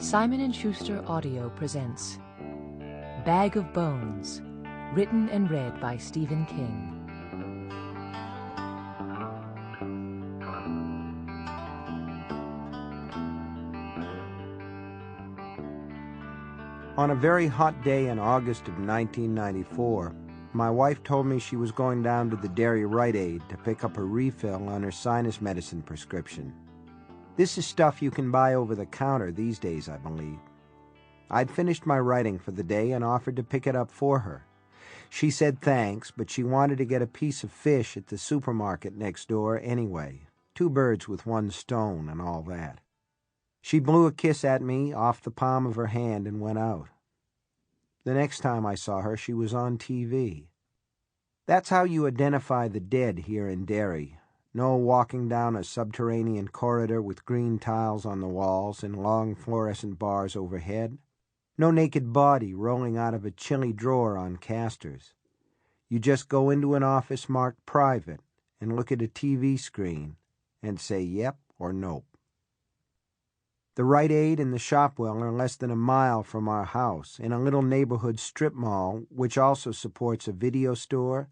Simon & Schuster Audio presents Bag of Bones, written and read by Stephen King. On a very hot day in August of 1994, my wife told me she was going down to the dairy Rite Aid to pick up a refill on her sinus medicine prescription. This is stuff you can buy over the counter these days, I believe. I'd finished my writing for the day and offered to pick it up for her. She said thanks, but she wanted to get a piece of fish at the supermarket next door anyway. 2 birds with 1 stone and all that. She blew a kiss at me off the palm of her hand and went out. The next time I saw her, she was on TV. That's how you identify the dead here in Derry. No walking down a subterranean corridor with green tiles on the walls and long fluorescent bars overhead. No naked body rolling out of a chilly drawer on casters. You just go into an office marked private and look at a TV screen and say yep or nope. The Rite Aid and the Shopwell are less than a mile from our house, in a little neighborhood strip mall which also supports a video store,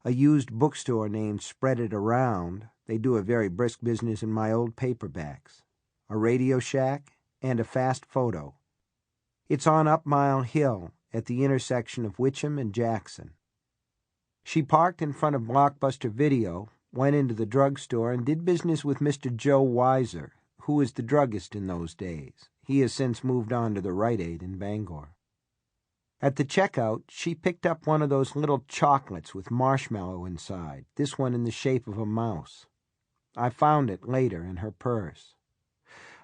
a used bookstore named Spread It Around. They do a very brisk business in my old paperbacks. A Radio Shack, and a Fast Photo. It's on Up Mile Hill, at the intersection of Witcham and Jackson. She parked in front of Blockbuster Video, went into the drugstore, and did business with Mr. Joe Weiser, who was the druggist in those days. He has since moved on to the Rite Aid in Bangor. At the checkout, she picked up one of those little chocolates with marshmallow inside, this one in the shape of a mouse. I found it later in her purse.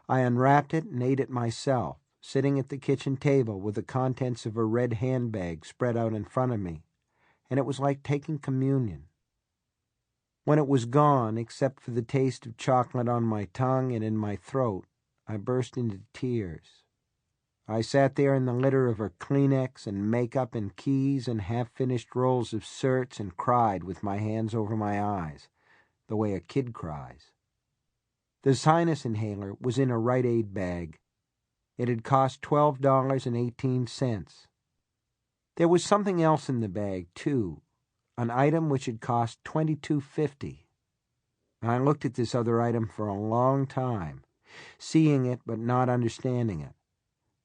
I unwrapped it and ate it myself, sitting at the kitchen table with the contents of a red handbag spread out in front of me, and it was like taking communion. When it was gone, except for the taste of chocolate on my tongue and in my throat, I burst into tears. I sat there in the litter of her Kleenex and makeup and keys and half-finished rolls of certs and cried with my hands over my eyes, the way a kid cries. The sinus inhaler was in a Rite Aid bag. It had cost $12.18. There was something else in the bag, too, an item which had cost $22.50. I looked at this other item for a long time, seeing it but not understanding it.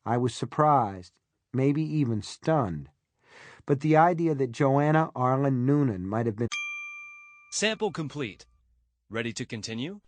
I was surprised, maybe even stunned, but the idea that Joanna Arlen Noonan might have been... Sample complete. Ready to continue?